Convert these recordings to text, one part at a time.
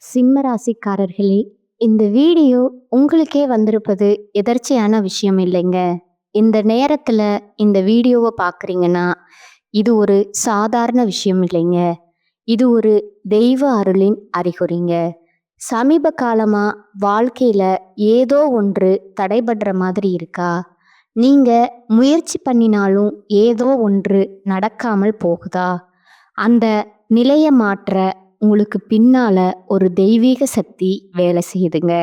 சிம்ம ராசிக்காரர்களே, இந்த வீடியோ உங்களுக்கே வந்திருப்பது எதர்ச்சியான விஷயம் இல்லைங்க. இந்த நேரத்துல இந்த வீடியோவை பார்க்குறீங்கன்னா, இது ஒரு சாதாரண விஷயம் இல்லைங்க. இது ஒரு தெய்வ அருளின் அறிகுறிங்க. சமீப காலமா வாழ்க்கையில ஏதோ ஒன்று தடைபடுற மாதிரி இருக்கா? நீங்க முயற்சி பண்ணினாலும் ஏதோ ஒன்று நடக்காமல் போகுதா? அந்த நிலைய மாற்ற உங்களுக்கு பின்னால ஒரு தெய்வீக சக்தி வேலை செய்யுதுங்க.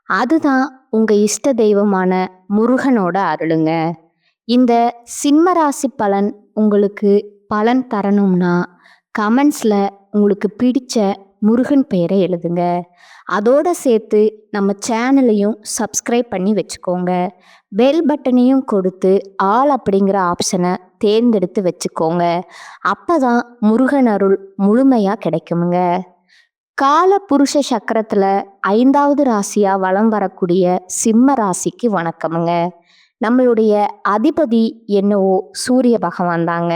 அதுதான் உங்க இஷ்ட தெய்வமான முருகனோட அருளுங்க. இந்த சிம்ம ராசி பலன் உங்களுக்கு பலன் தரணும்னா கமெண்ட்ஸ்ல உங்களுக்கு பிடிச்ச முருகன் பெயரை எழுதுங்க. அதோட சேர்த்து நம்ம சேனலையும் சப்ஸ்கிரைப் பண்ணி வச்சுக்கோங்க. பெல் பட்டனையும் கொடுத்து ஆல் அப்படிங்கிற ஆப்ஷனை தேர்ந்தெடுத்து வச்சுக்கோங்க. அப்பதான் முருகன் அருள் முழுமையா கிடைக்குமுங்க. கால புருஷ சக்கரத்துல 5வது ராசியா வலம் வரக்கூடிய சிம்ம ராசிக்கு வணக்கமுங்க. நம்மளுடைய அதிபதி என்னவோ சூரிய பகவான் தாங்க.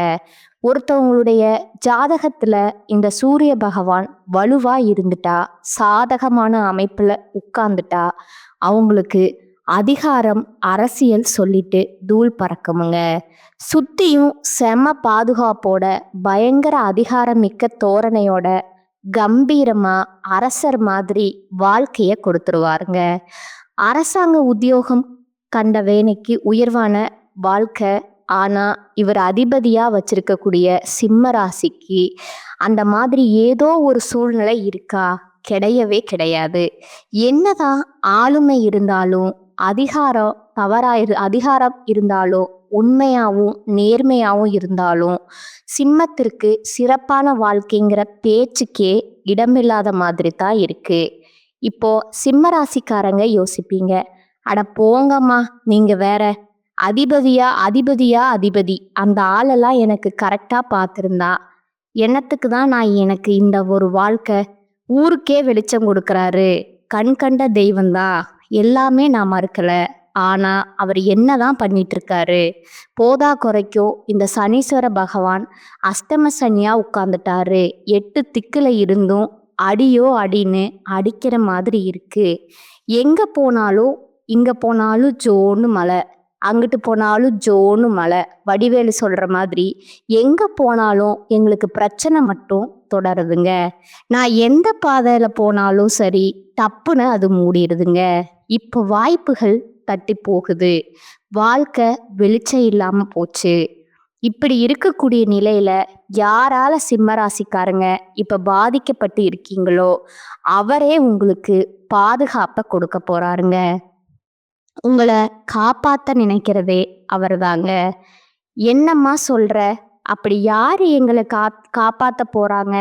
ஒருத்தவங்களுடைய ஜாதகத்துல இந்த சூரிய பகவான் வலுவா இருந்துட்டா, சாதகமான அமைப்புல உட்கார்ந்துட்டா, அவங்களுக்கு அதிகாரம் அரசியல் சொல்லிட்டு தூள் பறக்குமுங்க. சுத்தியும் செம பாதுகாப்போட பயங்கர அதிகாரம் மிக்க தோரணையோட கம்பீரமா அரசர் மாதிரி வாழ்க்கைய கொடுத்துருவாருங்க. அரசாங்க உத்தியோகம் கண்ட வேலைக்கு உயர்வான வாழ்க்கை. ஆனா இவர் அதிபதியா வச்சிருக்கக்கூடிய சிம்ம ராசிக்கு அந்த மாதிரி ஏதோ ஒரு சூழ்நிலை இருக்கா? கிடையவே கிடையாது. என்னதான் ஆளுமை இருந்தாலும் அதிகாரம் இருந்தாலும் உண்மையாவும் நேர்மையாவும் இருந்தாலும் சிம்மத்திற்கு சிறப்பான வாழ்க்கைங்கிற பேச்சுக்கே இடமில்லாத மாதிரி தான் இருக்கு. இப்போ சிம்ம ராசிக்காரங்க யோசிப்பீங்க, அட போங்கம்மா நீங்க வேற, அதிபதி அந்த ஆளெல்லாம் எனக்கு கரெக்டா பார்த்துருந்தா என்னத்துக்கு தான் எனக்கு இந்த ஒரு வாழ்க்கை, ஊருக்கே வெளிச்சம் கொடுக்கறாரு, கண் கண்ட தெய்வம்தான், எல்லாமே நான் மறுக்கல. ஆனா அவர் என்னதான் பண்ணிட்டு இருக்காரு? போதா குறைக்கும் இந்த சனீஸ்வர பகவான் அஷ்டம சனியா உட்கார்ந்துட்டாரு. 8 திக்குல இருந்தும் அடியோ அடின்னு அடிக்கிற மாதிரி இருக்கு. எங்க போனாலும் இங்க போனாலும் ஜோன்னு மழை, அங்கிட்டு போனாலும் ஜோன்னு மழை. வடிவேலு சொல்ற மாதிரி எங்க போனாலும் எங்களுக்கு பிரச்சனை மட்டும் தொடருதுங்க. நான் எந்த பாதையில போனாலும் சரி, தப்புன்னு அது மூடிடுதுங்க. இப்போ வாய்ப்புகள் தட்டி போகுது, வாழ்க்கை வெளிச்சம் இல்லாம போச்சு. இப்படி இருக்கக்கூடிய நிலையில யாரால சிம்ம ராசிக்காரங்க இப்ப பாதிக்கப்பட்டு இருக்கீங்களோ அவரே உங்களுக்கு பாதுகாப்பை கொடுக்க போறாருங்க. உங்களை காப்பாத்த நினைக்கிறதே அவர்தாங்க. என்னம்மா சொல்ற? அப்படி யாரு எங்களை காப்பாத்த போறாங்க?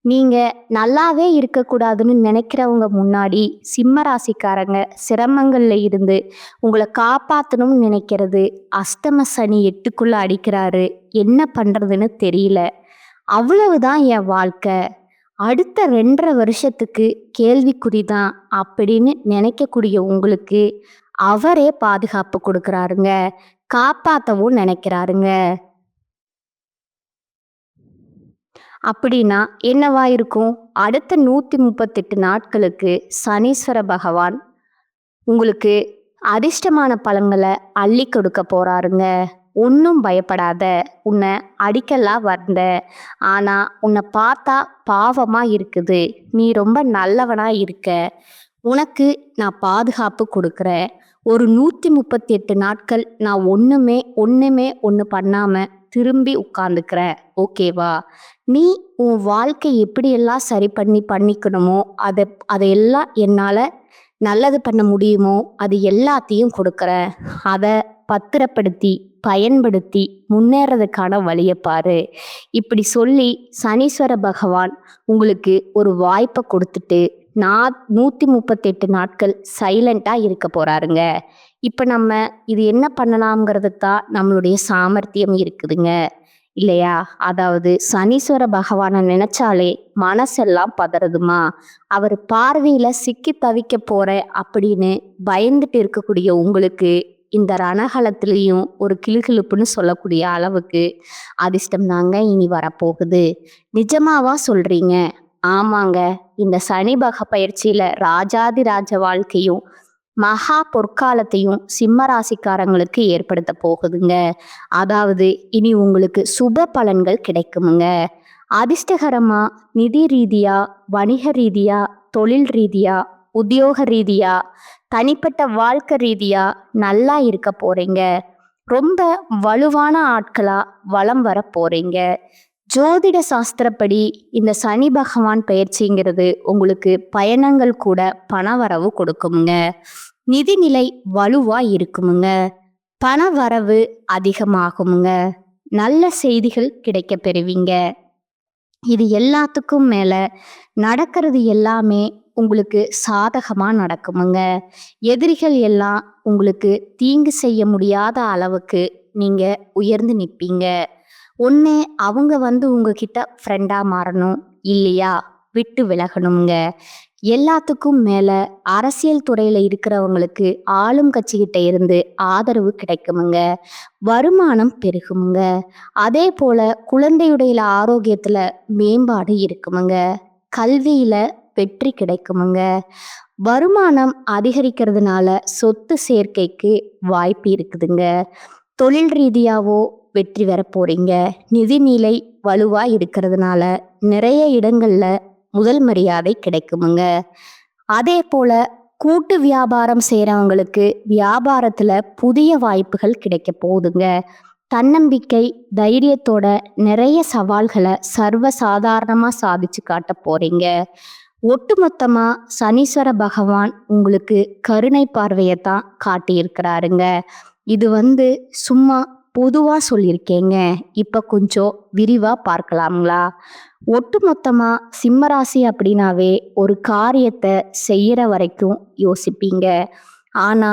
நீங்க நல்லாவே இருக்கக்கூடாதுன்னு நினைக்கிறவங்க முன்னாடி சிம்ம ராசிக்காரங்க சிரமங்கள்ல இருந்து உங்களை காப்பாத்தணும்னு நினைக்கிறது அஷ்டம சனி 8க்குள்ள அடிக்கிறாரு. என்ன பண்றதுன்னு தெரியல, அவ்வளவுதான் என் வாழ்க்கை, அடுத்த 2.5 வருஷத்துக்கு கேள்விக்குறிதான் அப்படின்னு நினைக்கக்கூடிய உங்களுக்கு அவரே பாதுகாப்பு கொடுக்கறாருங்க, காப்பாத்தவும் நினைக்கிறாருங்க. அப்படின்னா என்னவா இருக்கும்? அடுத்த 138 நாட்களுக்கு சனீஸ்வர பகவான் உங்களுக்கு அதிர்ஷ்டமான பலன்களை அள்ளி கொடுக்க போறாருங்க. ஒன்றும் பயப்படாத, உன்னை அடிக்கலாம் வந்த, ஆனா உன்னை பார்த்தா பாவமா இருக்குது, நீ ரொம்ப நல்லவனா இருக்க, உனக்கு நான் பாதுகாப்பு கொடுக்குறேன். ஒரு 138 நாட்கள் நான் ஒன்று பண்ணாம திரும்பி உட்கார்ந்துக்கிறேன், ஓகேவா? நீ உன் வாழ்க்கை எப்படியெல்லாம் சரி பண்ணிக்கணுமோ அதையெல்லாம் என்னால் நல்லது பண்ண முடியுமோ அது எல்லாத்தையும் கொடுக்குறேன். அதை பத்திரப்படுத்தி பயன்படுத்தி முன்னேறதுக்கான வழியை பாரு. இப்படி சொல்லி சனீஸ்வர பகவான் உங்களுக்கு ஒரு வாய்ப்பை கொடுத்துட்டு 138 நாட்கள் சைலண்டாக இருக்க போறாருங்க. இப்போ நம்ம இது என்ன பண்ணலாம்ங்கிறதுக்கு தான் நம்மளுடைய சாமர்த்தியம் இருக்குதுங்க, இல்லையா? அதாவது சனீஸ்வர பகவானை நினைச்சாலே மனசெல்லாம் பதறதுமா. அவர் பார்வையில சிக்கி தவிக்க போற அப்படின்னு பயந்துட்டு இருக்கக்கூடிய உங்களுக்கு இந்த ரணகலத்திலையும் ஒரு கிளுகிளுப்புன்னு சொல்லக்கூடிய அளவுக்கு அதிர்ஷ்டம் தாங்க இனி வரப்போகுது. நிஜமாவா சொல்றீங்க? ஆமாங்க. இந்த சனி பயிற்சியில ராஜாதி ராஜ வாழ்க்கையும், மகா பொற்காலத்தையும் சிம்ம ராசிக்காரங்களுக்கு ஏற்படுத்த போகுதுங்க. அதாவது இனி உங்களுக்கு சுப பலன்கள் கிடைக்குமுங்க. அதிர்ஷ்டகரமா நிதி ரீதியா, வணிக ரீதியா, தொழில் ரீதியா, உத்தியோக ரீதியா, தனிப்பட்ட வாழ்க்கை ரீதியா நல்லா இருக்க போறீங்க. ரொம்ப வலுவான ஆட்களா வலம் வர போறீங்க. ஜோதிட சாஸ்திரப்படி இந்த சனி பகவான் பயிற்சிங்கிறது உங்களுக்கு பயணங்கள் கூட பணவரவு கொடுக்குமுங்க. நிதிநிலை வலுவா இருக்குமுங்க. பண வரவு அதிகமாகுமுங்க. நல்ல செய்திகள் கிடைக்க பெறுவீங்க. இது எல்லாத்துக்கும் மேல நடக்கிறது எல்லாமே உங்களுக்கு சாதகமா நடக்குமுங்க. எதிரிகள் எல்லாம் உங்களுக்கு தீங்கு செய்ய முடியாத அளவுக்கு நீங்க உயர்ந்து நிற்பீங்க. ஒன்று அவங்க உங்ககிட்ட ஃப்ரெண்டாக மாறணும், இல்லையா விட்டு விலகணுங்க. எல்லாத்துக்கும் மேலே அரசியல் துறையில் இருக்கிறவங்களுக்கு ஆளும் கட்சிக்கிட்ட இருந்து ஆதரவு கிடைக்குமுங்க. வருமானம் பெருகுமுங்க. அதே போல் குழந்தையுடைய ஆரோக்கியத்தில் மேம்பாடு இருக்குமுங்க. கல்வியில் வெற்றி கிடைக்குமுங்க. வருமானம் அதிகரிக்கிறதுனால சொத்து சேர்க்கைக்கு வாய்ப்பு இருக்குதுங்க. தொழில் ரீதியாவோ வெற்றி பெற போறீங்க. நிதிநிலை வலுவா இருக்கிறதுனால நிறைய இடங்கள்ல முதல் மரியாதை கிடைக்குமுங்க. அதே போல கூட்டு வியாபாரம் செய்கிறவங்களுக்கு வியாபாரத்துல புதிய வாய்ப்புகள் கிடைக்க போகுதுங்க. தன்னம்பிக்கை தைரியத்தோட நிறைய சவால்களை சர்வ சாதாரணமா சாதிச்சு காட்ட போறீங்க. ஒட்டுமொத்தமா சனீஸ்வர பகவான் உங்களுக்கு கருணை பார்வையை தான் காட்டியிருக்கிறாருங்க. இது சும்மா பொதுவா சொல்லியிருக்கேங்க. இப்ப கொஞ்சம் விரிவா பார்க்கலாங்களா? ஒட்டுமொத்தமா சிம்மராசி அப்படின்னாவே ஒரு காரியத்தை செய்யற வரைக்கும் யோசிப்பீங்க. ஆனா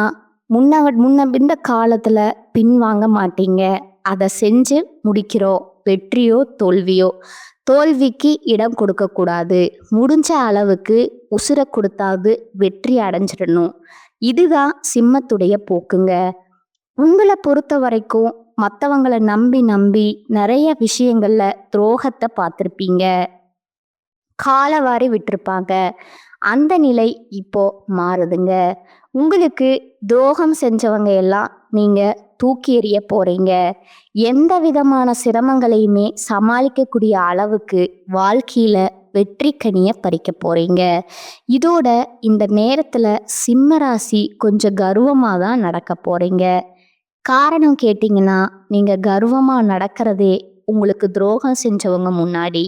முன்ன இந்த காலத்துல பின்வாங்க மாட்டீங்க. அதை செஞ்சு முடிக்கிறோம். வெற்றியோ தோல்வியோ, தோல்விக்கு இடம் கொடுக்க கூடாது. முடிஞ்ச அளவுக்கு உசுர கொடுத்தாவது வெற்றி அடைஞ்சிடணும். இதுதான் சிம்மத்துடைய போக்குங்க. உங்களை பொறுத்த வரைக்கும் மற்றவங்களை நம்பி நம்பி நிறைய விஷயங்கள்ல துரோகத்தை பார்த்துருப்பீங்க. காலவாரி விட்டுருப்பாங்க. அந்த நிலை இப்போ மாறுதுங்க. உங்களுக்கு துரோகம் செஞ்சவங்க எல்லாம் நீங்க தூக்கி எறிய போறீங்க. எந்த விதமான சிரமங்களையுமே சமாளிக்கக்கூடிய அளவுக்கு வாழ்க்கையில வெற்றி கனிய பறிக்க போறீங்க. இதோட இந்த நேரத்துல சிம்மராசி கொஞ்சம் கர்வமா தான் நடக்க போறீங்க. காரணம் கேட்டிங்கன்னா, நீங்க கர்வமா நடக்கிறதே உங்களுக்கு துரோகம் செஞ்சவங்க முன்னாடி.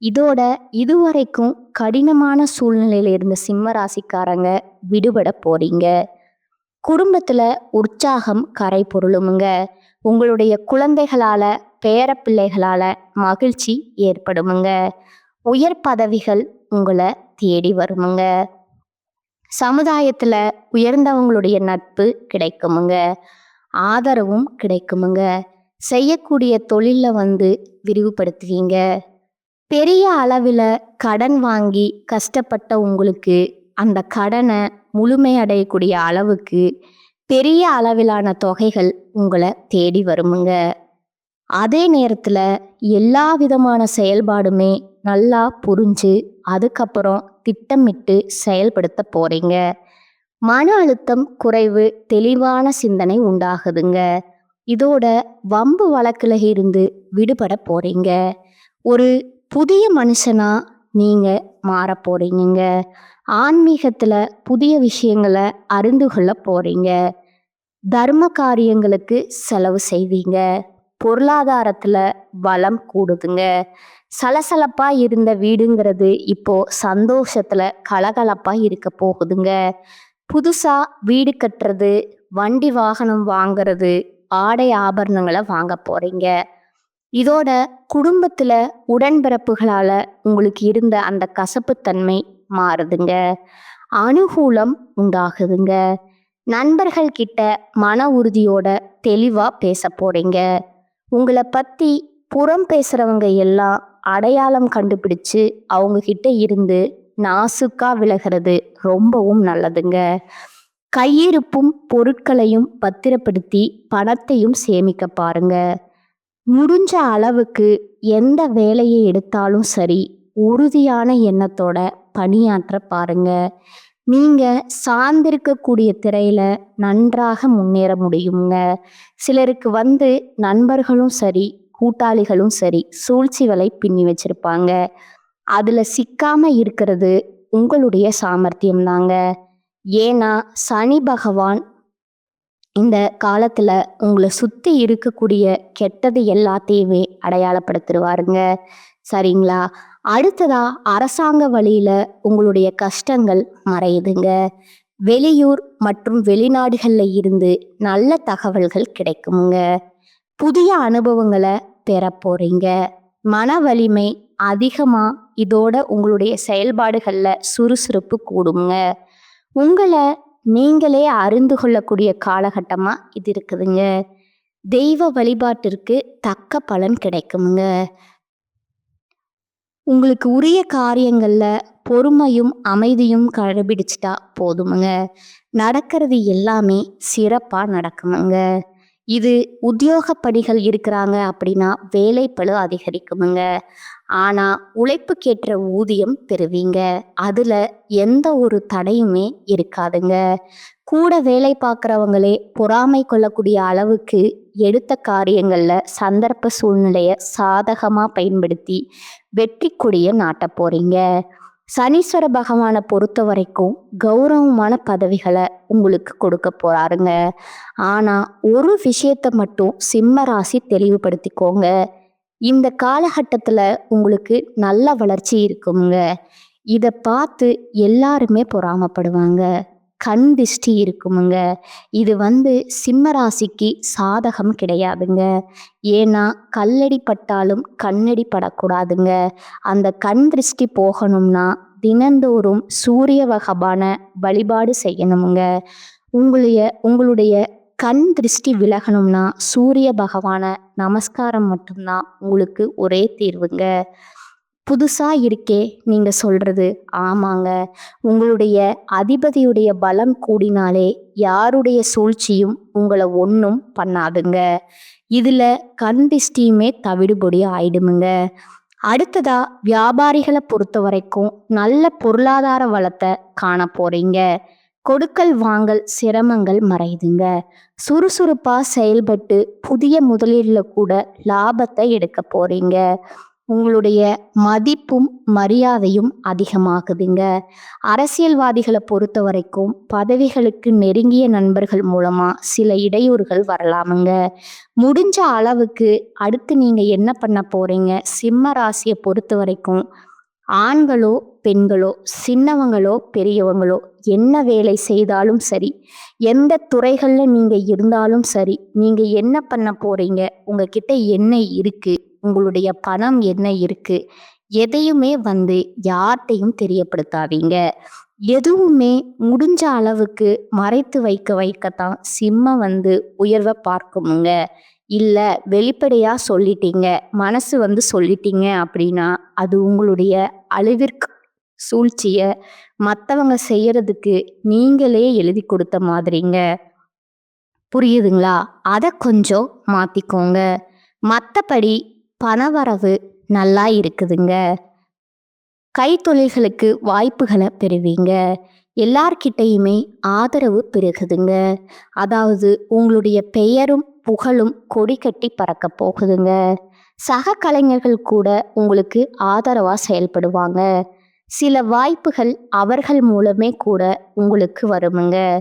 இதோட இதுவரைக்கும் கடினமான சூழ்நிலையில இருந்த சிம்ம ராசிக்காரங்க விடுபட போறீங்க. குடும்பத்துல உற்சாகம் கரை பொருளுமுங்க. உங்களுடைய குழந்தைகளால, பேரப்பிள்ளைகளால மகிழ்ச்சி ஏற்படுமுங்க. உயர் பதவிகள் உங்களை தேடி வருமுங்க. சமுதாயத்துல உயர்ந்தவங்களுடைய நட்பு கிடைக்குமுங்க. ஆதரவும் கிடைக்குமுங்க. செய்யக்கூடிய தொழில விரிவுபடுத்துவீங்க. பெரிய அளவில் கடன் வாங்கி கஷ்டப்பட்ட உங்களுக்கு அந்த கடனை முழுமையடையக்கூடிய அளவுக்கு பெரிய அளவிலான தொகைகள் உங்களை தேடி வருமுங்க. அதே நேரத்தில் எல்லா விதமான செயல்பாடுமே நல்லா புரிஞ்சு அதுக்கப்புறம் திட்டமிட்டு செயல்படுத்த போறீங்க. மன அழுத்தம் குறைவு, தெளிவான சிந்தனை உண்டாகுதுங்க. இதோட வம்பு வழக்குல இருந்து விடுபட போறீங்க. ஒரு புதிய மனுஷனா நீங்க மாற போறீங்க. ஆன்மீகத்துல புதிய விஷயங்களை அறிந்து கொள்ள போறீங்க. தர்ம காரியங்களுக்கு செலவு செய்வீங்க. பொருளாதாரத்துல வளம் கூடுதுங்க. சலசலப்பா இருந்த வீடுங்கிறது இப்போ சந்தோஷத்துல கலகலப்பா இருக்க போகுதுங்க. புதுசா வீடு கட்டுறது, வண்டி வாகனம் வாங்குறது, ஆடை ஆபரணங்களை வாங்க போறீங்க. இதோட குடும்பத்துல உடன்பிறப்புகளால உங்களுக்கு இருந்த அந்த கசப்புத்தன்மை மாறுதுங்க. அனுகூலம் உண்டாகுதுங்க. நண்பர்கள் கிட்ட மன உறுதியோட தெளிவா பேச போறீங்க. உங்களை பத்தி புறம் பேசுறவங்க எல்லாம் அடையாளம் கண்டுபிடிச்சு அவங்க கிட்ட இருந்து நாசுக்கா விலகிறது ரொம்பவும் நல்லதுங்க. கையிருப்பும் பொருட்களையும் பத்திரப்படுத்தி பணத்தையும் சேமிக்க பாருங்க. முடிஞ்ச அளவுக்கு எந்த வேலையை எடுத்தாலும் சரி, உறுதியான எண்ணத்தோட பணியாற்ற பாருங்க. நீங்க சார்ந்திருக்கக்கூடிய திரையில நன்றாக முன்னேற முடியுங்க. சிலருக்கு நண்பர்களும் சரி, கூட்டாளிகளும் சரி சூழ்ச்சி வலை பின்னி வச்சிருப்பாங்க. அதுல சிக்காம இருக்கிறது உங்களுடைய சாமர்த்தியம் தாங்க. ஏன்னா சனி பகவான் இந்த காலத்துல உங்களை சுத்தி இருக்கக்கூடிய கெட்டது எல்லாத்தையுமே அடையாளப்படுத்திடுவாருங்க. சரிங்களா? அடுத்ததா அரசாங்க வழியில உங்களுடைய கஷ்டங்கள் மறையுதுங்க. வெளியூர் மற்றும் வெளிநாடுகள்ல இருந்து நல்ல தகவல்கள் கிடைக்குங்க. புதிய அனுபவங்களை பெற போறீங்க. மன வலிமை அதிகமா இதோட உங்களுடைய செயல்பாடுகள்ல சுறுசுறுப்பு கூடுங்க. உங்களை நீங்களே அறிந்து கொள்ளக்கூடிய காலகட்டமா இது இருக்குதுங்க. தெய்வ வழிபாட்டிற்கு தக்க பலன் கிடைக்குங்க. உங்களுக்கு உரிய காரியங்கள்ல பொறுமையும் அமைதியும் கடைபிடிச்சிட்டா போதுமுங்க. நடக்கிறது எல்லாமே சிறப்பா நடக்குமுங்க. இது உத்தியோகப்படிகள் இருக்கிறாங்க அப்படின்னா வேலைப்பளு அதிகரிக்குமுங்க. ஆனா உழைப்புக்கேற்ற ஊதியம் பெறுவீங்க. அதுல எந்த ஒரு தடையுமே இருக்காதுங்க. கூட வேலை பார்க்குறவங்களே பொறாமை கொள்ளக்கூடிய அளவுக்கு எடுத்த காரியங்கள்ல சந்தர்ப்ப சூழ்நிலைய சாதகமா பயன்படுத்தி வெற்றி கொடிய நாட்ட போறீங்க. சனீஸ்வர பகவானை பொறுத்த வரைக்கும் கௌரவமான பதவிகளை உங்களுக்கு கொடுக்க போறாருங்க. ஆனா ஒரு விஷயத்தை மட்டும் சிம்ம ராசி தெளிவுபடுத்திக்கோங்க. இந்த காலகட்டத்துல உங்களுக்கு நல்ல வளர்ச்சி இருக்குங்க. இதை பார்த்து எல்லாருமே பொறாமப்படுவாங்க. கண் திஷ்டி இருக்குமுங்க. இது சிம்ம ராசிக்கு சாதகம் கிடையாதுங்க. ஏன்னா கல்லடி பட்டாலும் கண்ணடி படக்கூடாதுங்க. அந்த கண் திருஷ்டி போகணும்னா தினந்தோறும் சூரிய பகவான வழிபாடு செய்யணுமுங்க. உங்களுடைய கண் திருஷ்டி விலகணும்னா சூரிய பகவான நமஸ்காரம் மட்டும்தான் உங்களுக்கு ஒரே தீர்வுங்க. புதுசா இருக்கே நீங்க சொல்றது ஆமாங்க. உங்களுடைய அதிபதியுடைய பலம் கூடினாலே யாருடைய சூழ்ச்சியும் உங்களை ஒன்றும் பண்ணாதுங்க. இதுல கண் திஷ்டியுமே தவிடுபொடி ஆயிடுமுங்க. அடுத்ததா வியாபாரிகளை பொறுத்த வரைக்கும் நல்ல பொருளாதார வளத்தை காண போறீங்க. கொடுக்கல் வாங்கல் சிரமங்கள் மறையுதுங்க. சுறுசுறுப்பா செயல்பட்டு புதிய முதலீடுல கூட லாபத்தை எடுக்க போறீங்க. உங்களுடைய மதிப்பும் மரியாதையும் அதிகமாகுதுங்க. அரசியல்வாதிகளை பொறுத்த வரைக்கும் பதவிகளுக்கு நெருங்கிய நண்பர்கள் மூலமா சில இடையூறுகள் வரலாமுங்க. முடிஞ்ச அளவுக்கு அடுத்து நீங்க என்ன பண்ண போறீங்க? சிம்ம ராசியை பொறுத்த வரைக்கும் ஆண்களோ பெண்களோ சின்னவங்களோ பெரியவங்களோ என்ன வேலை செய்தாலும் சரி, எந்த துறைகள்ல நீங்க இருந்தாலும் சரி, நீங்க என்ன பண்ண போறீங்க, உங்ககிட்ட என்ன இருக்கு, உங்களுடைய பணம் என்ன இருக்கு, எதையுமே யார்கிட்டையும் தெரியப்படுத்தாதீங்க. எதுவுமே முடிஞ்ச அளவுக்கு மறைத்து வைக்கத்தான் சிம்ம உயர்வை பார்க்குமுங்க. இல்ல வெளிப்படையா சொல்லிட்டீங்க, மனசு சொல்லிட்டீங்க அப்படின்னா அது உங்களுடைய அழிவிற்கு சூழ்ச்சிய மற்றவங்க செய்யறதுக்கு நீங்களே எழுதி கொடுத்த மாதிரிங்க. புரியுதுங்களா? அதை கொஞ்சம் மாத்திக்கோங்க. மற்றபடி பணவரவு நல்லா இருக்குதுங்க. கைத்தொழில்களுக்கு வாய்ப்புகளை பெறுவீங்க. எல்லார்கிட்டையுமே ஆதரவு பெருகுதுங்க. அதாவது உங்களுடைய பெயரும் புகழும் கொடி கட்டி பறக்க போகுதுங்க. சக கலைஞர்கள் கூட உங்களுக்கு ஆதரவா செயல்படுவாங்க. சில வாய்ப்புகள் அவர்கள் மூலமே கூட உங்களுக்கு வருமுங்க.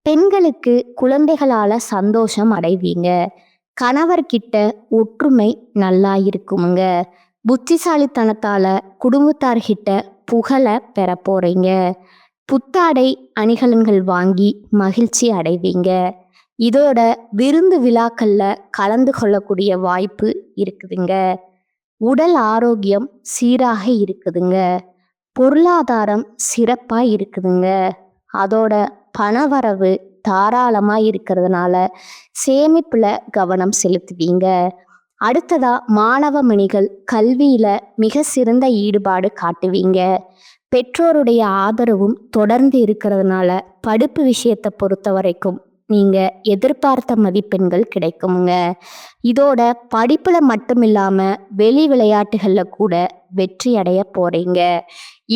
பெண்களுக்கு குழந்தைகளால சந்தோஷம் அடைவீங்க. கணவர்கிட்ட ஒற்றுமை நல்லா இருக்குமுங்க. புத்திசாலித்தனத்தால குடும்பத்தார்கிட்ட புகழை பெற போறீங்க. புத்தாடை அணிகலன்கள் வாங்கி மகிழ்ச்சி அடைவீங்க. இதோட விருந்து விழாக்கள்ல கலந்து கொள்ளக்கூடிய வாய்ப்பு இருக்குதுங்க. உடல் ஆரோக்கியம் சீராக இருக்குதுங்க. பொருளாதாரம் சிறப்பா இருக்குதுங்க. அதோட பணவரவு தாராளமா இருக்கிறதுனால சேமிப்புல கவனம் செலுத்துவீங்க. அடுத்ததா மாணவ மணிகள் கல்வியில மிக சிறந்த ஈடுபாடு காட்டுவீங்க. பெற்றோருடைய ஆதரவும் தொடர்ந்து இருக்கிறதுனால படிப்பு விஷயத்தை பொறுத்த வரைக்கும் நீங்க எதிர்பார்த்த மதிப்பெண்கள் கிடைக்குமுங்க. இதோட படிப்புல மட்டும் இல்லாம வெளி விளையாட்டுகள்ல கூட வெற்றி அடைய போறீங்க.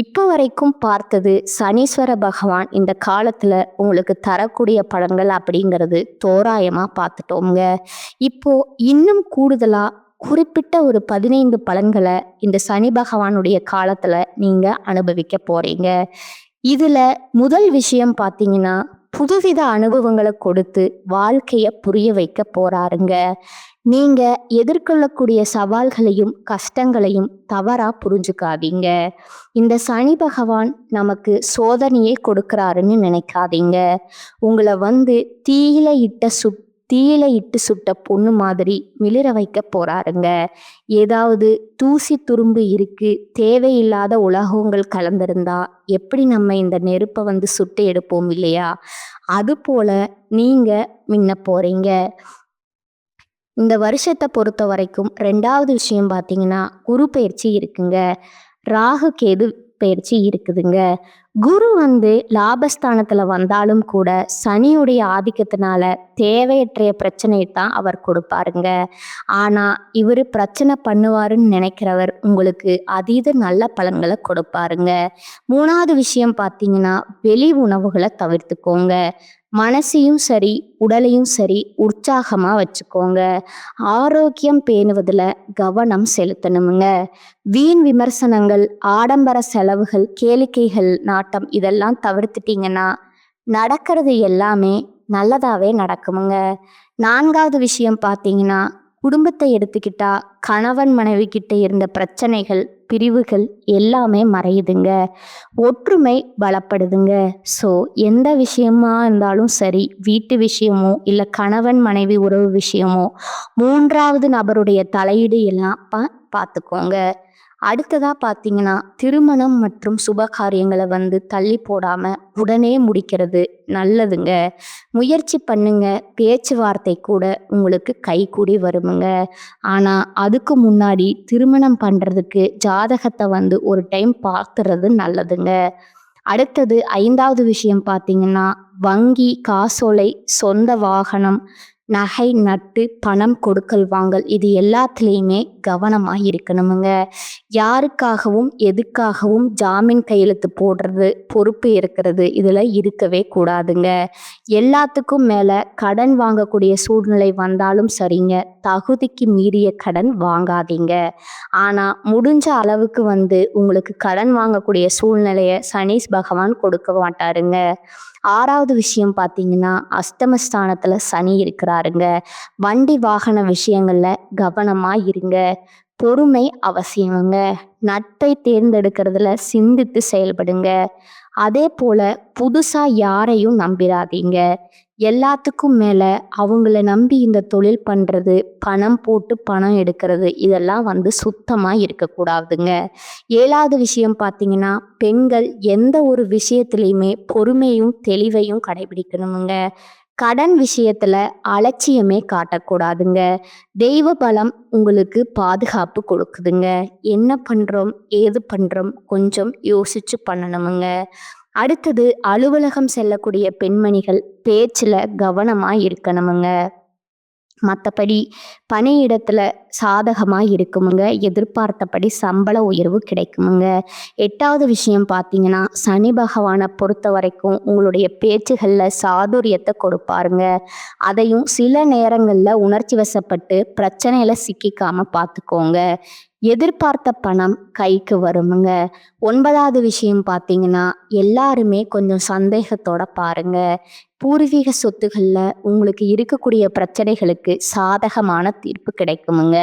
இப்ப வரைக்கும் பார்த்தது சனீஸ்வர பகவான் இந்த காலத்துல உங்களுக்கு தரக்கூடிய பலன்கள் அப்படிங்கிறது தோராயமா பார்த்துட்டோங்க. இப்போ இன்னும் கூடுதலா குறிப்பிட்ட ஒரு 15 பலன்களை இந்த சனி பகவானுடைய காலத்துல நீங்க அனுபவிக்க போறீங்க. இதுல முதல் விஷயம் பார்த்தீங்கன்னா, புதுவித அனுபவங்களை கொடுத்து வாழ்க்கைய புரிய வைக்க போறாருங்க. நீங்க எதிர்கொள்ளக்கூடிய சவால்களையும் கஷ்டங்களையும் தவறா புரிஞ்சுக்காதீங்க. இந்த சனி பகவான் நமக்கு சோதனையே கொடுக்கறாருன்னு நினைக்காதீங்க. உங்களை தீயில இட்டு சுட்ட பொண்ணு மாதிரி மிளிர வைக்க போறாருங்க. ஏதாவது தூசி துரும்பு இருக்கு, தேவையில்லாத உலோகங்கள் கலந்திருந்தா எப்படி நம்ம இந்த நெருப்பை சுட்டு எடுப்போம் இல்லையா? அது போல நீங்க மின்ன போறீங்க. இந்த வருஷத்தை பொறுத்த வரைக்கும் 2வது விஷயம் பார்த்தீங்கன்னா, குரு பெயர்ச்சி இருக்குங்க. ராகு கேது பெயர்ச்சி இருக்குதுங்க. குரு லாபஸ்தானத்துல வந்தாலும் கூட சனியுடைய ஆதிக்கத்தினால தேவையற்ற பிரச்சனையை தான் அவர் கொடுப்பாருங்க. ஆனா இவர் பிரச்சனை பண்ணுவாருன்னு நினைக்கிறவர் உங்களுக்கு அதீத நல்ல பலன்களை கொடுப்பாருங்க. 3வது விஷயம் பார்த்தீங்கன்னா, வெளி உணவுகளை தவிர்த்துக்கோங்க. மனசையும் சரி உடலையும் சரி உற்சாகமா வச்சுக்கோங்க. ஆரோக்கியம் பேணுவதில் கவனம் செலுத்தணுங்க. வீண் விமர்சனங்கள், ஆடம்பர செலவுகள், கேளிக்கைகள் நாட்டம் இதெல்லாம் தவிர்த்துட்டீங்கன்னா நடக்கிறது எல்லாமே நல்லதாவே நடக்குமுங்க. 4வது விஷயம் பார்த்தீங்கன்னா, குடும்பத்தை எடுத்துக்கிட்டா கணவன் மனைவி கிட்ட இருந்த பிரச்சனைகள், பிரிவுகள் எல்லாமே மறையுதுங்க. ஒற்றுமை பலப்படுதுங்க. ஸோ எந்த விஷயமா இருந்தாலும் சரி, வீட்டு விஷயமோ இல்லை கணவன் மனைவி உறவு விஷயமோ 3வது நபருடைய தலையீடு எல்லாம் பார்த்துக்கோங்க. அடுத்ததா பார்த்தீங்கன்னா, திருமணம் மற்றும் சுபகாரியங்களை தள்ளி போடாம உடனே முடிக்கிறது நல்லதுங்க. முயற்சி பண்ணுங்க. பேச்சுவார்த்தை கூட உங்களுக்கு கைகூடி வருமுங்க. ஆனா அதுக்கு முன்னாடி திருமணம் பண்றதுக்கு ஜாதகத்தை ஒரு டைம் பார்த்துறது நல்லதுங்க. அடுத்தது 5வது விஷயம் பார்த்தீங்கன்னா, வங்கி, காசோலை, சொந்த வாகனம், நகை, நட்டு, பணம் கொடுக்கல் வாங்கல் இது எல்லாத்துலேயுமே கவனமாக இருக்கணுமுங்க. யாருக்காகவும் எதுக்காகவும் ஜாமீன் கையெழுத்து போடுறது, பொறுப்பு இருக்கிறது இதில் இருக்கவே கூடாதுங்க. எல்லாத்துக்கும் மேலே கடன் வாங்கக்கூடிய சூழ்நிலை வந்தாலும் சரிங்க, தகுதிக்கு மீறிய கடன் வாங்காதீங்க. ஆனால் முடிஞ்ச அளவுக்கு உங்களுக்கு கடன் வாங்கக்கூடிய சூழ்நிலையை சனீஸ் பகவான் கொடுக்க மாட்டாருங்க. 6வது விஷயம் பார்த்தீங்கன்னா, அஷ்டமஸ்தானத்தில் சனி இருக்கிறாருங்க. வண்டி வாகன விஷயங்கள்ல கவனமா இருங்க. பொறுமை அவசியமுங்க. நட்பை தேர்ந்தெடுக்கிறதுல சிந்தித்து செயல்படுங்க. அதே போல புதுசா யாரையும் நம்பிடாதீங்க. எல்லாத்துக்கும் மேல அவங்கள நம்பி இந்த தொழில் பண்றது, பணம் போட்டு பணம் எடுக்கிறது இதெல்லாம் சுத்தமா இருக்கக்கூடாதுங்க. 7வது விஷயம் பார்த்தீங்கன்னா, பெண்கள் எந்த ஒரு விஷயத்திலையுமே பொறுமையும் தெளிவையும் கடைபிடிக்கணுமுங்க. கடன் விஷயத்துல அலட்சியமே காட்டக்கூடாதுங்க. தெய்வ பலம் உங்களுக்கு பாதுகாப்பு கொடுக்குதுங்க. என்ன பண்றோம் ஏது பண்றோம் கொஞ்சம் யோசிச்சு பண்ணணுமுங்க. அடுத்தது அலுவலகம் செல்லக்கூடிய பெண்மணிகள் பேச்சுல கவனமா இருக்கணுமுங்க. மற்றபடி பணியிடத்துல சாதகமாக இருக்குமுங்க. எதிர்பார்த்தபடி சம்பள உயர்வு கிடைக்குமுங்க. 8வது விஷயம் பார்த்தீங்கன்னா, சனி பகவானை பொறுத்த வரைக்கும் உங்களுடைய பேச்சுகளில் சாதுரியத்தை கொடுப்பாருங்க. அதையும் சில நேரங்களில் உணர்ச்சி வசப்பட்டு பிரச்சனையில் சிக்கிக்காம பார்த்துக்கோங்க. எதிர்பார்த்த பணம் கைக்கு வருமுங்க. 9வது விஷயம் பார்த்தீங்கன்னா, எல்லாருமே கொஞ்சம் சந்தேகத்தோட பாருங்க. பூர்வீக சொத்துக்கள்ல உங்களுக்கு இருக்கக்கூடிய பிரச்சனைகளுக்கு சாதகமான தீர்ப்பு கிடைக்குமுங்க.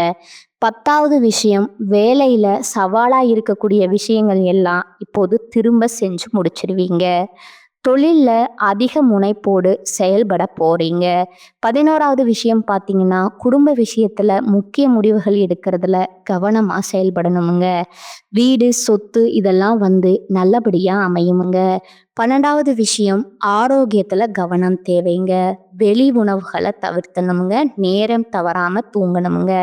10வது விஷயம், வேலையில சவாலா இருக்கக்கூடிய விஷயங்கள் எல்லாம் இப்போது திரும்ப செஞ்சு முடிச்சிருவீங்க. தொழில்ல அதிக முனைப்போடு செயல்பட போறீங்க. 11வது விஷயம் பார்த்தீங்கன்னா, குடும்ப விஷயத்துல முக்கிய முடிவுகள் எடுக்கிறதுல கவனமா செயல்படணுமுங்க. வீடு, சொத்து இதெல்லாம் நல்லபடியா அமையுமுங்க. 12வது விஷயம், ஆரோக்கியத்துல கவனம் தேவைங்க. வெளி உணவுகளை தவிர்த்தணுமுங்க. நேரம் தவறாம தூங்கணுமுங்க.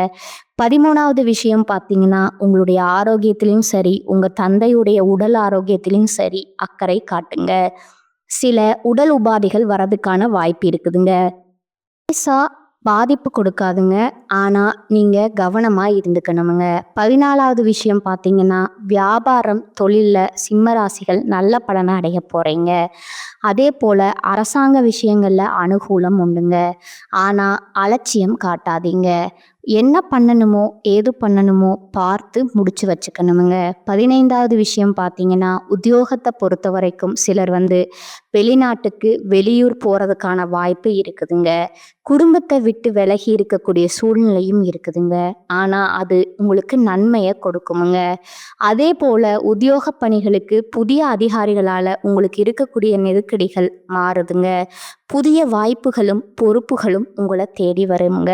13வது விஷயம் பார்த்தீங்கன்னா, உங்களுடைய ஆரோக்கியத்திலையும் சரி, உங்க தந்தையுடைய உடல் ஆரோக்கியத்திலையும் சரி அக்கறை காட்டுங்க. சில உடல் உபாதைகள் வரதுக்கான வாய்ப்பு இருக்குதுங்க. பெருசா பாதிப்பு கொடுக்காதுங்க. ஆனா, நீங்க கவனமா இருந்துக்கணுமுங்க. 14வது விஷயம் பார்த்தீங்கன்னா, வியாபாரம், தொழில்ல சிம்ம ராசிகள் நல்ல பலன அடைய போறீங்க. அதேபோல அரசாங்க விஷயங்கள்ல அனுகூலம் உண்டுங்க. ஆனா, அலட்சியம் காட்டாதீங்க. என்ன பண்ணணுமோ, ஏது பண்ணணுமோ பார்த்து முடிச்சு வச்சுக்கணுமுங்க. 15வது விஷயம் பார்த்தீங்கன்னா, உத்தியோகத்த பொறுத்தவரைக்கும் சிலர் வெளிநாட்டுக்கு, வெளியூர் போறதுக்கான வாய்ப்பு இருக்குதுங்க. குடும்பத்த விட்டு விலகி இருக்கக்கூடிய சூழ்நிலையும் இருக்குதுங்க. ஆனா, அது உங்களுக்கு நன்மைய கொடுக்குமுங்க. அதேபோல உத்தியோக பணிகளுக்கு புதிய அதிகாரிகளால உங்களுக்கு இருக்கக்கூடிய நெருக்கடிகள் மாறுதுங்க. புதிய வாய்ப்புகளும், பொறுப்புகளும் உங்கள தேடி வருங்க.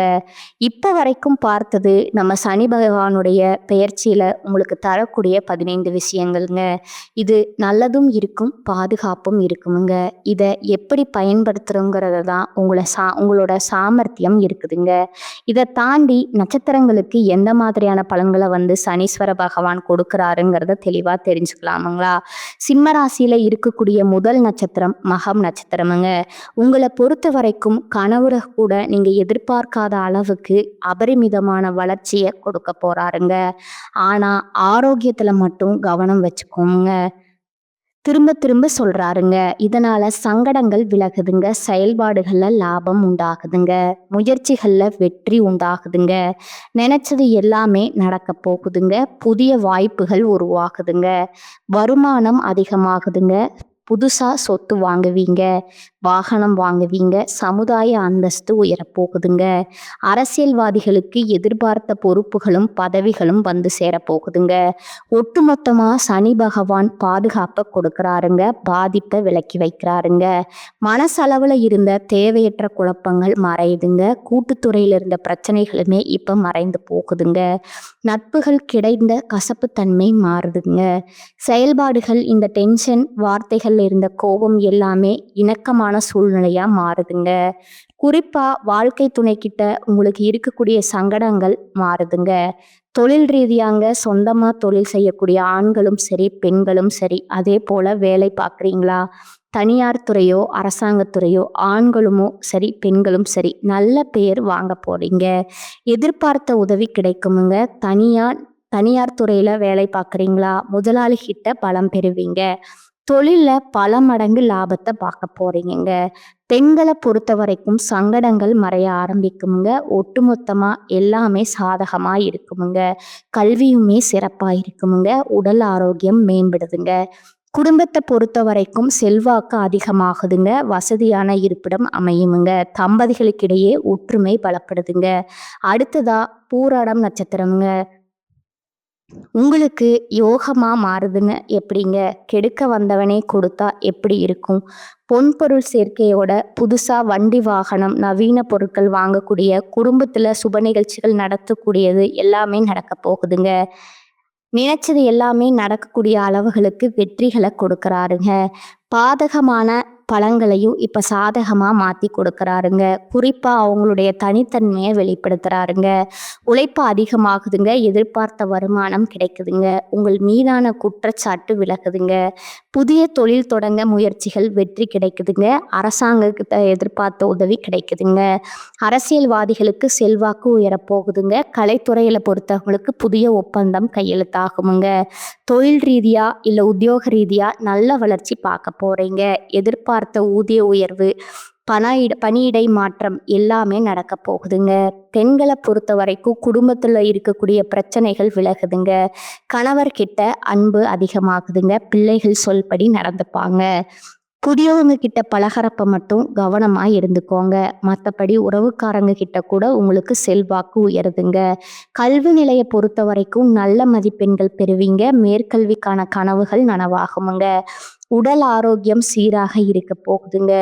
இப்ப வரைக்கும் பார்த்தது நம்ம சனி பகவானுடைய பெயர்ச்சியில உங்களுக்கு தரக்கூடிய 15 விஷயங்கள்ங்க. இது நல்லதும் இருக்கும், பாதுகாப்பும் இருக்குமுங்க. இத எப்படி பயன்படுத்துறோங்கிறத தான் உங்களோட சாமர்த்தியம் இருக்குதுங்க. இத தாண்டி நட்சத்திரங்களுக்கு எந்த மாதிரியான பலன்கள சனீஸ்வர பகவான் கொடுக்குறாருங்கிறத தெளிவா தெரிஞ்சுக்கலாமுங்களா? சிம்ம ராசியில இருக்கக்கூடிய முதல் நட்சத்திரம் மகம் நட்சத்திரமுங்க. உங்கள பொறுத்த வரைக்கும் கணவர கூட நீங்க எதிர்பார்க்காத அளவுக்கு அபரிமிதமான வளர்ச்சிய கொடுக்க போறாருங்க. ஆனா, ஆரோக்கியத்துல மட்டும் கவனம் வச்சுக்கோங்க. திரும்ப திரும்ப சொல்றாருங்க. இதனால சங்கடங்கள் விலகுதுங்க. செயல்பாடுகள்ல லாபம் உண்டாகுதுங்க. முயற்சிகள்ல வெற்றி உண்டாகுதுங்க. நினைச்சது எல்லாமே நடக்க போகுதுங்க. புதிய வாய்ப்புகள் உருவாகுதுங்க. வருமானம் அதிகமாகுதுங்க. புதுசா சொத்து வாங்குவீங்க. வாகனம் வாங்குவீங்க. சமுதாய அந்தஸ்து உயரப்போகுதுங்க. அரசியல்வாதிகளுக்கு எதிர்பார்த்த பொறுப்புகளும் பதவிகளும் சேரப்போகுதுங்க. ஒட்டுமொத்தமா சனி பகவான் பாதுகாப்ப கொடுக்கறாருங்க. பாதிப்பை விலக்கி வைக்கிறாருங்க. மனசளவுல இருந்த தேவையற்ற குழப்பங்கள் மறையுதுங்க. கூட்டுத்துறையில இருந்த பிரச்சனைகளுமே இப்ப மறைந்து போகுதுங்க. நட்புகள் கிடைந்த கசப்புத்தன்மை மாறுதுங்க. செயல்பாடுகள் இந்த டென்ஷன், வார்த்தைகள்ல இருந்த கோபம் எல்லாமே இணக்கமான சூழ்நிலையா மாறுதுங்க. குறிப்பா வாழ்க்கை துணைக்கிட்ட உங்களுக்கு இருக்கக்கூடிய சங்கடங்கள் மாறுதுங்க. தொழில் ரீதியாங்க சொந்தமா தொழில் செய்யக்கூடிய ஆண்களும் சரி, பெண்களும் சரி, அதே போல வேலை பார்க்குறீங்களா? தனியார் துறையோ, அரசாங்கத் துறையோ, ஆண்களுமோ சரி, பெண்களும் சரி, நல்ல பெயர் வாங்க போறீங்க. எதிர்பார்த்த உதவி கிடைக்குமுங்க. தனியார் துறையில வேலை பார்க்குறீங்களா? முதலாளி கிட்ட பலம் பெறுவீங்க. தொழில்ல பல மடங்கு லாபத்தை பார்க்க போறீங்கங்க. பெண்களை பொறுத்த வரைக்கும் சங்கடங்கள் மறைய ஆரம்பிக்குமுங்க. ஒட்டுமொத்தமா எல்லாமே சாதகமா இருக்குமுங்க. கல்வியுமே சிறப்பா இருக்குமுங்க. உடல் ஆரோக்கியம் மேம்படுதுங்க. குடும்பத்தை பொறுத்த வரைக்கும் செல்வாக்கு அதிகமாகுதுங்க. வசதியான இருப்பிடம் அமையுமுங்க. தம்பதிகளுக்கிடையே ஒற்றுமை பலப்படுதுங்க. அடுத்ததா பூராடம் நட்சத்திரமுங்க. உங்களுக்கு யோகமா மாறுதுங்க. எப்படிங்க? கெடுக்க வந்தவனே கொடுத்தா எப்படி இருக்கும்? பொன்பொருள் சேர்க்கையோட புதுசா வண்டி, வாகனம், நவீன பொருட்கள் வாங்கக்கூடிய, குடும்பத்துல சுப நிகழ்ச்சிகள் நடத்தக்கூடியது எல்லாமே நடக்க போகுதுங்க. நினைச்சது எல்லாமே நடக்கக்கூடிய அளவுகளுக்கு வெற்றிகளை கொடுக்கறாருங்க. பாதகமான பலன்களையும் இப்ப சாதகமா மாத்தி கொடுக்கறாருங்க. குறிப்பா அவங்களுடைய தனித்தன்மையை வெளிப்படுத்துறாருங்க. உழைப்பு அதிகமாகுதுங்க. எதிர்பார்த்த வருமானம் கிடைக்குதுங்க. உங்கள் மீதான குற்றச்சாட்டு விலகுதுங்க. புதிய தொழில் தொடங்க முயற்சிகள் வெற்றி கிடைக்குதுங்க. அரசாங்கத்தை எதிர்பார்த்த உதவி கிடைக்குதுங்க. அரசியல்வாதிகளுக்கு செல்வாக்கு உயரப்போகுதுங்க. கலைத்துறையில பொறுத்தவங்களுக்கு புதிய ஒப்பந்தம் கையெழுத்தாகுமுங்க. தொழில் ரீதியா இல்ல உத்தியோக ரீதியா நல்ல வளர்ச்சி பார்க்க போறீங்க. எதிர்பார்த்த ஊதிய உயர்வு, பணியிடை மாற்றம் எல்லாமே நடக்க போகுதுங்க. பெண்களை பொறுத்த வரைக்கும் குடும்பத்துல இருக்கக்கூடிய பிரச்சனைகள் விலகுதுங்க. கணவர்கிட்ட அன்பு அதிகமாகுதுங்க. பிள்ளைகள் சொல்படி நடந்துப்பாங்க. புதியவங்க கிட்ட பலகரப்ப மட்டும் கவனமா இருந்துக்கோங்க. மற்றபடி உறவுக்காரங்க கிட்ட கூட உங்களுக்கு செல்வாக்கு உயருதுங்க. கல்வி நிலையை பொறுத்த வரைக்கும் நல்ல மதிப்பெண்கள் பெறுவீங்க. மேற்கல்விக்கான கனவுகள் நனவாகுமுங்க. உடல் ஆரோக்கியம் சீராக இருக்க போகுதுங்க.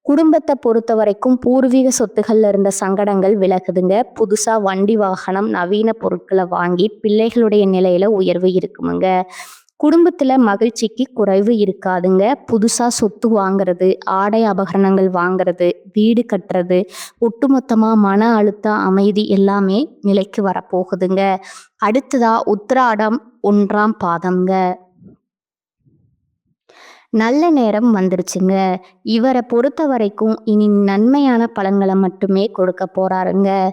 குடும்பத்தை பொறுத்த வரைக்கும் பூர்வீக சொத்துகள்ல இருந்த சங்கடங்கள் விலகுதுங்க. புதுசா வண்டி, வாகனம், நவீன பொருட்களை வாங்கி பிள்ளைகளுடைய நிலையில உயர்வு இருக்குமுங்க. குடும்பத்துல மகிழ்ச்சிக்கு குறைவு இருக்காதுங்க. புதுசா சொத்து வாங்குறது, ஆடை ஆபரணங்கள் வாங்குறது, வீடு கட்டுறது, ஒட்டுமொத்தமா மன அழுத்த அமைதி எல்லாமே நிலைக்கு வரப்போகுதுங்க. அடுத்ததா உத்திராடம் 1ஆம் பாதம்ங்க. நல்ல நேரம் வந்துருச்சுங்க. இவர பொறுத்தவரைக்கும் இனி நன்மையான பலன்கள மட்டுமே கொடுக்க போறாருங்க.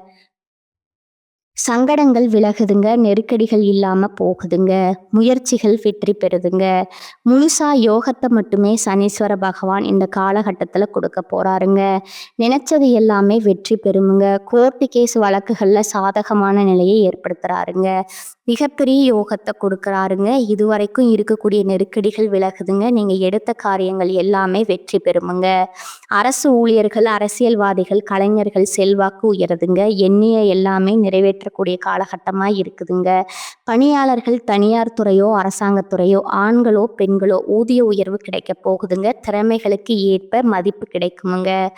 சங்கடங்கள் விலகுதுங்க, நெருக்கடிகள் இல்லாம போகுதுங்க, முயற்சிகள் வெற்றி பெறுதுங்க. முழுசா யோகத்த மட்டுமே சனீஸ்வர பகவான் இந்த காலகட்டத்துல கொடுக்க போறாருங்க. நினைச்சது எல்லாமே வெற்றி பெறுமுங்க. கோர்ட்டு கேஸ் வழக்குகள்ல சாதகமான நிலையை ஏற்படுத்துறாருங்க. மிகப்பெரிய யோகத்த கொடுக்குறாருங்க. இதுவரைக்கும் இருக்கக்கூடிய நெருக்கடிகள் விலகுதுங்க. நீங்க எடுத்த காரியங்கள் எல்லாமே வெற்றி பெறுமுங்க. அரசு ஊழியர்கள், அரசியல்வாதிகள், கலைஞர்கள் செல்வாக்கு உயருதுங்க. எண்ணிய எல்லாமே நிறைவேற்றக்கூடிய காலகட்டமா இருக்குதுங்க. பணியாளர்கள் தனியார் துறையோ, அரசாங்கத் துறையோ, ஆண்களோ, பெண்களோ ஊதிய உயர்வு கிடைக்கப் போகுதுங்க. திறமைகளுக்கு ஏற்ப மதிப்பு கிடைக்குமுங்க.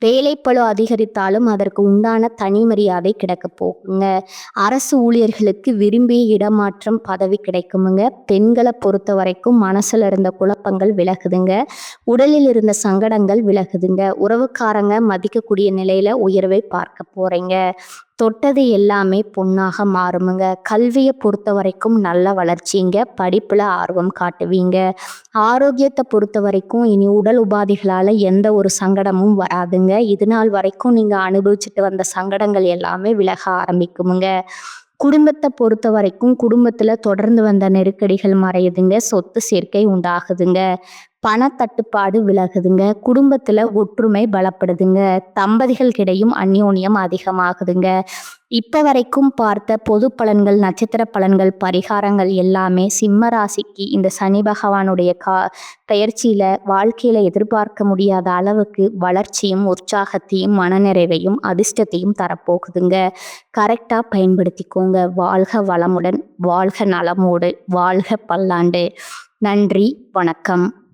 வேலைப்பளு அதிகரித்தாலும் அதற்கு உண்டான தனி மரியாதை கிடைக்கப் போகுங்க. அரசு ஊழியர்களுக்கு விரும்பிய இடமாற்றம், பதவி கிடைக்குமுங்க. பெண்களை பொறுத்த வரைக்கும் மனசுல இருந்த குழப்பங்கள் விலகுதுங்க. உடலில் இருந்த சங்கடங்கள் விலகுதுங்க. உறவுக்காரங்க மதிக்கக்கூடிய நிலையில உயர்வை பார்க்க போறீங்க. தொட்டது எல்லாமே பொன்னாக மாறுமுங்க. கல்வியை பொறுத்த வரைக்கும் நல்ல வளர்ச்சிங்க. படிப்புல ஆர்வம் காட்டுவீங்க. ஆரோக்கியத்தை பொறுத்த வரைக்கும் இனி உடல் உபாதைகளால எந்த ஒரு சங்கடமும் வராதுங்க. இது நாள் வரைக்கும் நீங்க அனுபவிச்சுட்டு வந்த சங்கடங்கள் எல்லாமே விலக ஆரம்பிக்குமுங்க. குடும்பத்தை பொறுத்த வரைக்கும் குடும்பத்துல தொடர்ந்து வந்த நெருக்கடிகள் மறையுதுங்க. சொத்து சேர்க்கை உண்டாகுதுங்க. பணத்தட்டுப்பாடு விலகுதுங்க. குடும்பத்துல ஒற்றுமை பலப்படுதுங்க. தம்பதிகளுக்கிடையும் அந்யோன்யம் அதிகமாகுதுங்க. இப்ப வரைக்கும் பார்த்த பொது பலன்கள், நட்சத்திர பலன்கள், பரிகாரங்கள் எல்லாமே சிம்ம ராசிக்கு இந்த சனி பகவானுடைய பெயர்ச்சியில வாழ்க்கையில எதிர்பார்க்க முடியாத அளவுக்கு வளர்ச்சியும், உற்சாகத்தையும், மனநிறைவையும், அதிர்ஷ்டத்தையும் தரப்போகுதுங்க. கரெக்டா பயன்படுத்திக்கோங்க. வாழ்க வளமுடன், வாழ்க நலமோடு, வாழ்க பல்லாண்டு. நன்றி, வணக்கம்.